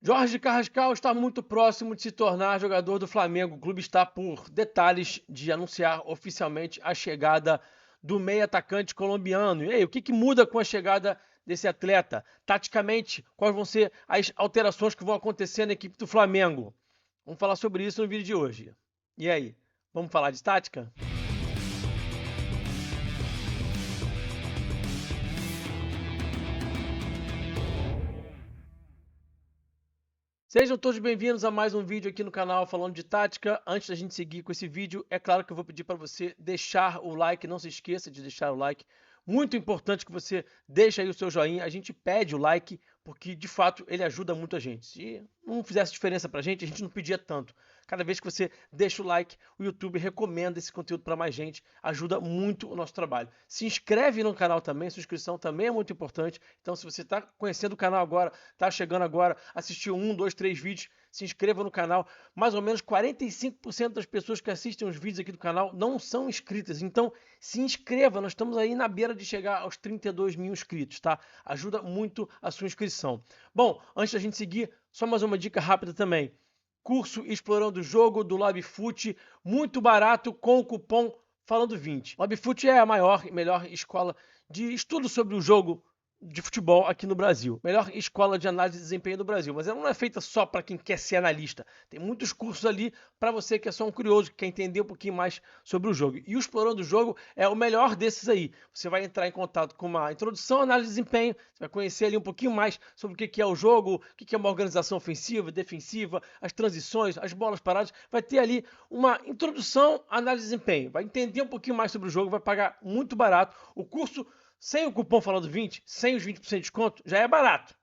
Jorge Carrascal está muito próximo de se tornar jogador do Flamengo. O clube está por detalhes de anunciar oficialmente a chegada do meia atacante colombiano. E aí, o que muda com a chegada desse atleta? Taticamente, quais vão ser as alterações que vão acontecer na equipe do Flamengo? Vamos falar sobre isso no vídeo de hoje. E aí, vamos falar de tática? Sejam todos bem-vindos a mais um vídeo aqui no canal falando de tática. Antes da gente seguir com esse vídeo, é claro que eu vou pedir para você deixar o like, não se esqueça de deixar o like. Muito importante que você deixe aí o seu joinha, a gente pede o like, porque de fato ele ajuda muito a gente. Se não fizesse diferença pra gente, a gente não pedia tanto. Cada vez que você deixa o like, o YouTube recomenda esse conteúdo para mais gente, ajuda muito o nosso trabalho. Se inscreve no canal também, sua inscrição também é muito importante. Então, se você está conhecendo o canal agora, está chegando agora, assistiu 1, 2, 3 vídeos, se inscreva no canal. Mais ou menos 45% das pessoas que assistem os vídeos aqui do canal não são inscritas. Então, se inscreva, nós estamos aí na beira de chegar aos 32 mil inscritos, tá? Ajuda muito a sua inscrição. Bom, antes da gente seguir, só mais uma dica rápida também. Curso Explorando o Jogo do LabFoot, muito barato com o cupom Falando20. LabFoot é a maior e melhor escola de estudo sobre o jogo de futebol aqui no Brasil. Melhor escola de análise de desempenho do Brasil. Mas ela não é feita só para quem quer ser analista. Tem muitos cursos ali para você que é só um curioso, que quer entender um pouquinho mais sobre o jogo. E o Explorando o Jogo é o melhor desses aí. Você vai entrar em contato com uma introdução à análise de desempenho, você vai conhecer ali um pouquinho mais sobre o que é o jogo, o que é uma organização ofensiva, defensiva, as transições, as bolas paradas. Vai ter ali uma introdução à análise de desempenho. Vai entender um pouquinho mais sobre o jogo, vai pagar muito barato. O curso sem o cupom Falando20, sem os 20% de desconto, já é barato.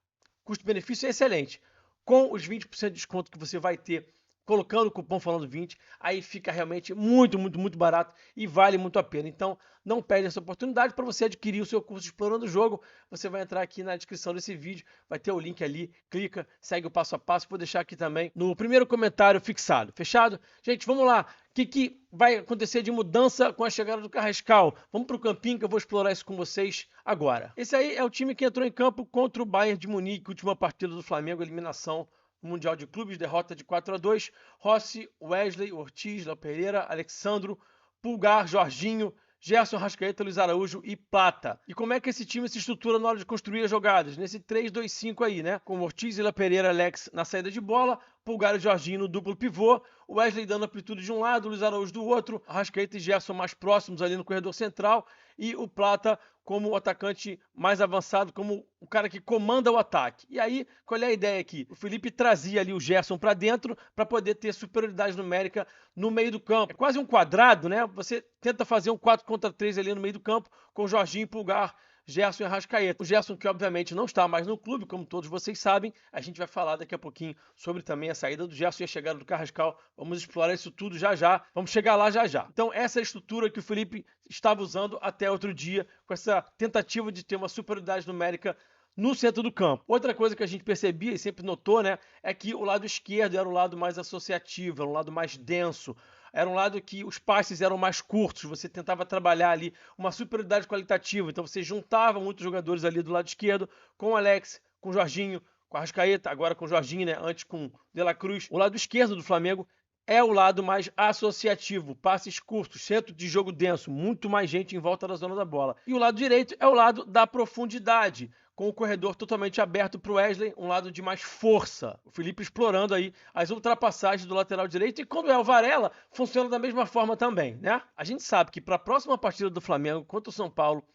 Custo-benefício é excelente. Com os 20% de desconto que você vai ter colocando o cupom Falando20, aí fica realmente muito barato e vale muito a pena. Então, não perde essa oportunidade para você adquirir o seu curso Explorando o Jogo. Você vai entrar aqui na descrição desse vídeo, vai ter o link ali, clica, segue o passo a passo. Vou deixar aqui também no primeiro comentário fixado. Fechado? Gente, vamos lá. O que vai acontecer de mudança com a chegada do Carrascal? Vamos para o campinho que eu vou explorar isso com vocês agora. Esse aí é o time que entrou em campo contra o Bayern de Munique, última partida do Flamengo, eliminação Mundial de Clubes, derrota de 4-2. Rossi, Wesley, Ortiz, Léo Pereira, Alexandro, Pulgar, Jorginho, Gerson, Rascaeta, Luiz Araújo e Plata. E como é que esse time se estrutura na hora de construir as jogadas? Nesse 3-2-5 aí, né? Com Ortiz, Léo Pereira, Alex na saída de bola, Pulgar e Jorginho no duplo pivô, Wesley dando amplitude de um lado, Luiz Araújo do outro, Rascaeta e Gerson mais próximos ali no corredor central e o Plata como o atacante mais avançado, como o cara que comanda o ataque. E aí, qual é a ideia aqui? O Felipe trazia ali o Gerson para dentro para poder ter superioridade numérica no meio do campo. É quase um quadrado, né? Você tenta fazer um 4 contra 3 ali no meio do campo com Jorginho, Pulgar, Gerson e Arrascaeta. O Gerson, que obviamente não está mais no clube, como todos vocês sabem, a gente vai falar daqui a pouquinho sobre também a saída do Gerson e a chegada do Carrascal. Vamos explorar isso tudo já. Vamos chegar lá já. Então, essa é a estrutura que o Felipe estava usando até outro dia, com essa tentativa de ter uma superioridade numérica no centro do campo. Outra coisa que a gente percebia e sempre notou, né, é que o lado esquerdo era o lado mais associativo, era um lado mais denso, era um lado que os passes eram mais curtos, você tentava trabalhar ali uma superioridade qualitativa, então você juntava muitos jogadores ali do lado esquerdo com o Alex, com o Jorginho, com a Arrascaeta, agora com o Jorginho, né, antes com o De La Cruz. O lado esquerdo do Flamengo é o lado mais associativo, passes curtos, centro de jogo denso, muito mais gente em volta da zona da bola. E o lado direito é o lado da profundidade, com o corredor totalmente aberto para o Wesley, um lado de mais força. O Felipe explorando aí as ultrapassagens do lateral direito e quando é o Varela, funciona da mesma forma também, né? A gente sabe que para a próxima partida do Flamengo contra o São Paulo,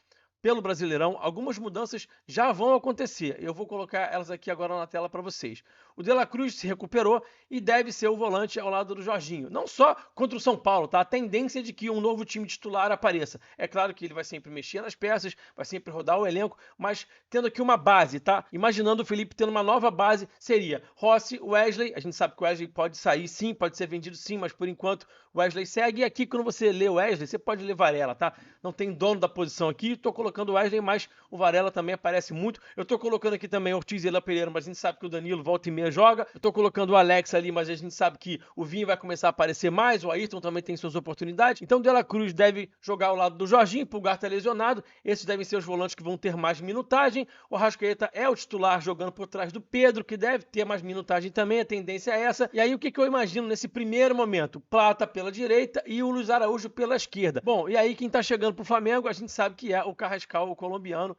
pelo Brasileirão, algumas mudanças já vão acontecer. Eu vou colocar elas aqui agora na tela para vocês. O De La Cruz se recuperou e deve ser o volante ao lado do Jorginho. Não só contra o São Paulo, tá? A tendência é de que um novo time titular apareça. É claro que ele vai sempre mexer nas peças, vai sempre rodar o elenco, mas tendo aqui uma base, tá? Imaginando o Felipe tendo uma nova base, seria Rossi, Wesley. A gente sabe que o Wesley pode sair sim, pode ser vendido sim, mas por enquanto o Wesley segue. E aqui, quando você lê o Wesley, você pode ler Varela, tá? Não tem dono da posição aqui, tô colocando colocando o Wesley, mas o Varela também aparece muito. Eu tô colocando aqui também Ortiz e Elan Pereira, mas a gente sabe que o Danilo volta e meia joga. Eu tô colocando o Alex ali, mas a gente sabe que o Vinho vai começar a aparecer mais, o Ayrton também tem suas oportunidades. Então o De La Cruz deve jogar ao lado do Jorginho, Pulgar tá lesionado. Esses devem ser os volantes que vão ter mais minutagem. O Arrascaeta é o titular jogando por trás do Pedro, que deve ter mais minutagem também, a tendência é essa. E aí o que eu imagino nesse primeiro momento? Plata pela direita e o Luiz Araújo pela esquerda. Bom, e aí quem tá chegando pro Flamengo, a gente sabe que é o Carrascal, o colombiano,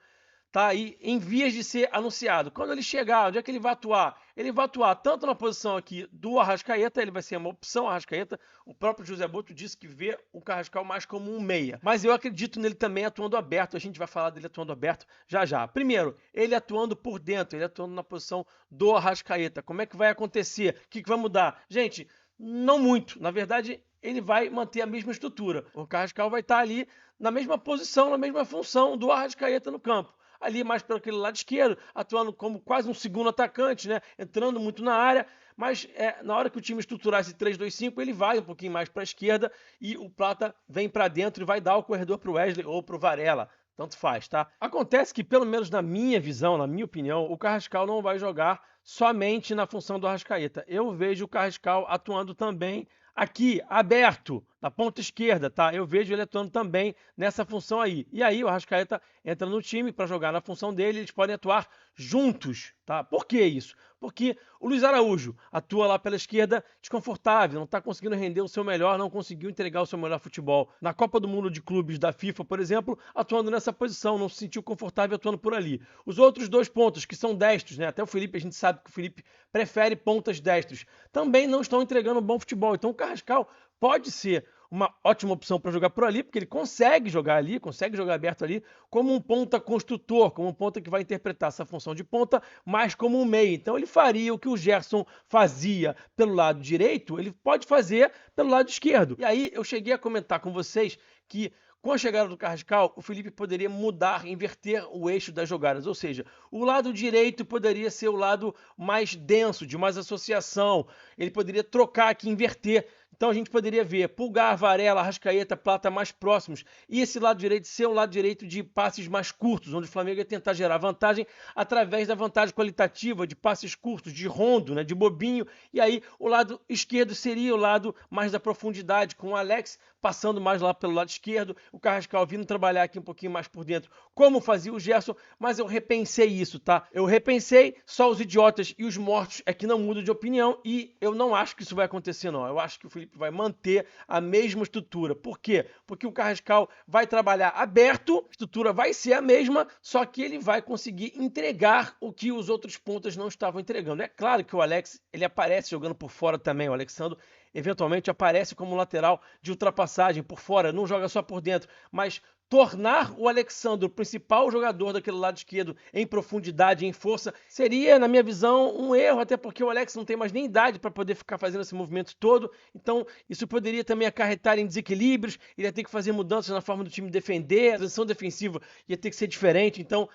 tá aí em vias de ser anunciado. Quando ele chegar, onde é que ele vai atuar? Ele vai atuar tanto na posição aqui do Arrascaeta, ele vai ser uma opção Arrascaeta. O próprio José Boto disse que vê o Carrascal mais como um meia. Mas eu acredito nele também atuando aberto. A gente vai falar dele atuando aberto já já. Primeiro, ele atuando por dentro, ele atuando na posição do Arrascaeta. Como é que vai acontecer? O que vai mudar? Gente, não muito. Na verdade, ele vai manter a mesma estrutura. O Carrascal vai estar ali na mesma posição, na mesma função do Arrascaeta no campo. Ali mais para aquele lado esquerdo, atuando como quase um segundo atacante, né? Entrando muito na área, mas na hora que o time estruturar esse 3-2-5, ele vai um pouquinho mais para a esquerda e o Plata vem para dentro e vai dar o corredor para o Wesley ou para o Varela. Tanto faz, tá? Acontece que, pelo menos na minha visão, na minha opinião, o Carrascal não vai jogar somente na função do Arrascaeta. Eu vejo o Carrascal atuando também aqui, aberto, na ponta esquerda, tá? Eu vejo ele atuando também nessa função aí. E aí o Arrascaeta entra no time para jogar na função dele, eles podem atuar juntos, tá? Por que isso? Porque o Luiz Araújo atua lá pela esquerda desconfortável, não está conseguindo render o seu melhor, não conseguiu entregar o seu melhor futebol. Na Copa do Mundo de Clubes da FIFA, por exemplo, atuando nessa posição, não se sentiu confortável atuando por ali. Os outros dois pontos, que são destros, né? Até o Felipe, a gente sabe que o Felipe prefere pontas destros, também não estão entregando um bom futebol. Então o Carrascal pode ser uma ótima opção para jogar por ali, porque ele consegue jogar ali, consegue jogar aberto ali, como um ponta construtor, como um ponta que vai interpretar essa função de ponta, mais como um meia. Então ele faria o que o Gerson fazia pelo lado direito, ele pode fazer pelo lado esquerdo. E aí eu cheguei a comentar com vocês que com a chegada do Carrascal, o Felipe poderia mudar, inverter o eixo das jogadas, ou seja, o lado direito poderia ser o lado mais denso, de mais associação, ele poderia trocar aqui, inverter. Então a gente poderia ver Pulgar, Varela, Arrascaeta, Plata mais próximos e esse lado direito ser um lado direito de passes mais curtos, onde o Flamengo ia tentar gerar vantagem através da vantagem qualitativa de passes curtos, de rondo, né, de bobinho, e aí o lado esquerdo seria o lado mais da profundidade, com o Alex passando mais lá pelo lado esquerdo, o Carrascal vindo trabalhar aqui um pouquinho mais por dentro, como fazia o Gerson, mas eu repensei isso, tá? Eu repensei, só os idiotas e os mortos é que não mudam de opinião e eu não acho que isso vai acontecer, não. Eu acho que o Felipe vai manter a mesma estrutura. Por quê? Porque o Carrascal vai trabalhar aberto, a estrutura vai ser a mesma, só que ele vai conseguir entregar o que os outros pontas não estavam entregando. É claro que o Alex, ele aparece jogando por fora também, o Alexandro eventualmente aparece como lateral de ultrapassagem por fora, não joga só por dentro, mas tornar o Alexandre o principal jogador daquele lado esquerdo em profundidade, em força, seria, na minha visão, um erro, até porque o Alex não tem mais nem idade para poder ficar fazendo esse movimento todo, então isso poderia também acarretar em desequilíbrios, ele ia ter que fazer mudanças na forma do time defender, a transição defensiva ia ter que ser diferente, então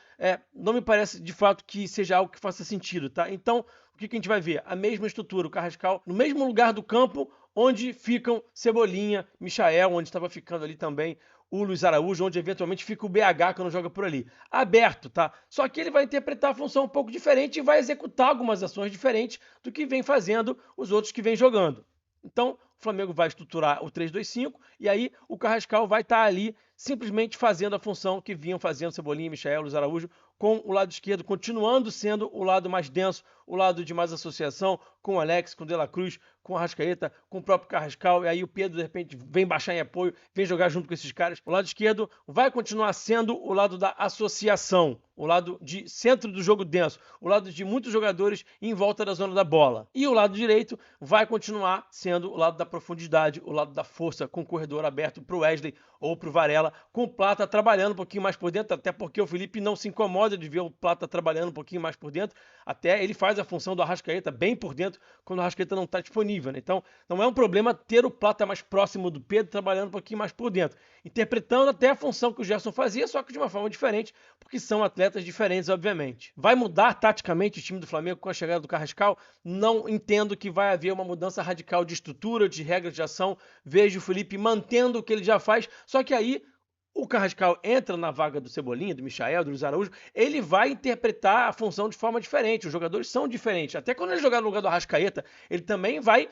não me parece de fato que seja algo que faça sentido, tá? Então, o que a gente vai ver? A mesma estrutura, o Carrascal no mesmo lugar do campo onde ficam Cebolinha, Michael, onde estava ficando ali também o Luiz Araújo, onde eventualmente fica o BH quando joga por ali. Aberto, tá? Só que ele vai interpretar a função um pouco diferente e vai executar algumas ações diferentes do que vem fazendo os outros que vem jogando. Então, o Flamengo vai estruturar o 3-2-5 e aí o Carrascal vai estar ali simplesmente fazendo a função que vinham fazendo Cebolinha, Michael, Luiz Araújo, com o lado esquerdo continuando sendo o lado mais denso, o lado de mais associação, com o Alex, com o De La Cruz, com o Arrascaeta, com o próprio Carrascal, e aí o Pedro de repente vem baixar em apoio, vem jogar junto com esses caras. O lado esquerdo vai continuar sendo o lado da associação, o lado de centro do jogo denso, o lado de muitos jogadores em volta da zona da bola. E o lado direito vai continuar sendo o lado da profundidade, o lado da força, com o corredor aberto para o Wesley ou para o Varela, com o Plata trabalhando um pouquinho mais por dentro, até porque o Felipe não se incomoda de ver o Plata trabalhando um pouquinho mais por dentro, até ele faz a função do Arrascaeta bem por dentro, quando o Arrascaeta não está disponível, né? Então, não é um problema ter o Plata mais próximo do Pedro, trabalhando um pouquinho mais por dentro, interpretando até a função que o Gerson fazia, só que de uma forma diferente, porque são atletas diferentes, obviamente. Vai mudar taticamente o time do Flamengo com a chegada do Carrascal? Não entendo que vai haver uma mudança radical de estrutura, de regras de ação. Vejo o Felipe mantendo o que ele já faz, só que aí o Carrascal entra na vaga do Cebolinha, do Michael, do Luiz Araújo, ele vai interpretar a função de forma diferente. Os jogadores são diferentes. Até quando ele jogar no lugar do Arrascaeta, ele também vai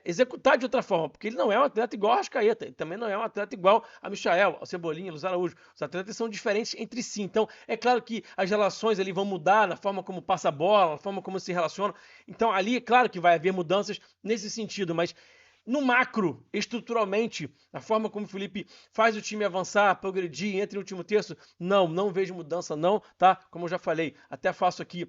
executar de outra forma, porque ele não é um atleta igual ao Arrascaeta, ele também não é um atleta igual a Michael, ao Cebolinha, ao Luiz Araújo. Os atletas são diferentes entre si. Então, é claro que as relações ali vão mudar na forma como passa a bola, na forma como se relaciona. Então, ali é claro que vai haver mudanças nesse sentido, mas no macro, estruturalmente, a forma como o Felipe faz o time avançar, progredir, entra no último terço, não vejo mudança não, tá? Como eu já falei, até faço aqui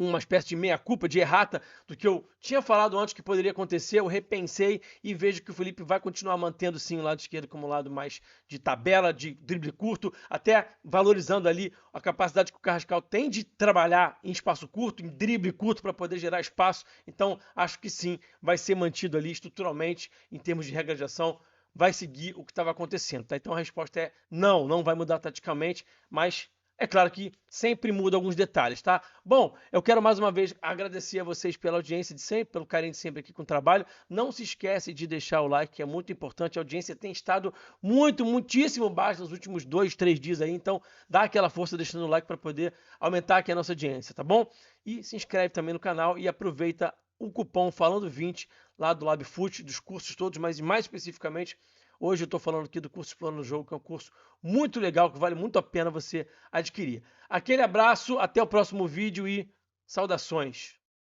uma espécie de meia-culpa, de errata do que eu tinha falado antes que poderia acontecer, eu repensei e vejo que o Felipe vai continuar mantendo sim o lado esquerdo como lado mais de tabela, de drible curto, até valorizando ali a capacidade que o Carrascal tem de trabalhar em espaço curto, em drible curto para poder gerar espaço. Então, acho que sim, vai ser mantido ali estruturalmente em termos de regra de ação, vai seguir o que estava acontecendo, tá? Então a resposta é não vai mudar taticamente, mas é claro que sempre muda alguns detalhes, tá? Bom, eu quero mais uma vez agradecer a vocês pela audiência de sempre, pelo carinho de sempre aqui com o trabalho. Não se esquece de deixar o like, que é muito importante. A audiência tem estado muitíssimo baixa nos últimos 2, 3 dias aí, então dá aquela força deixando o like para poder aumentar aqui a nossa audiência, tá bom? E se inscreve também no canal e aproveita o cupom Falando20 lá do LabFoot, dos cursos todos, mas mais especificamente hoje eu estou falando aqui do curso Explorando o Jogo, que é um curso muito legal, que vale muito a pena você adquirir. Aquele abraço, até o próximo vídeo e saudações!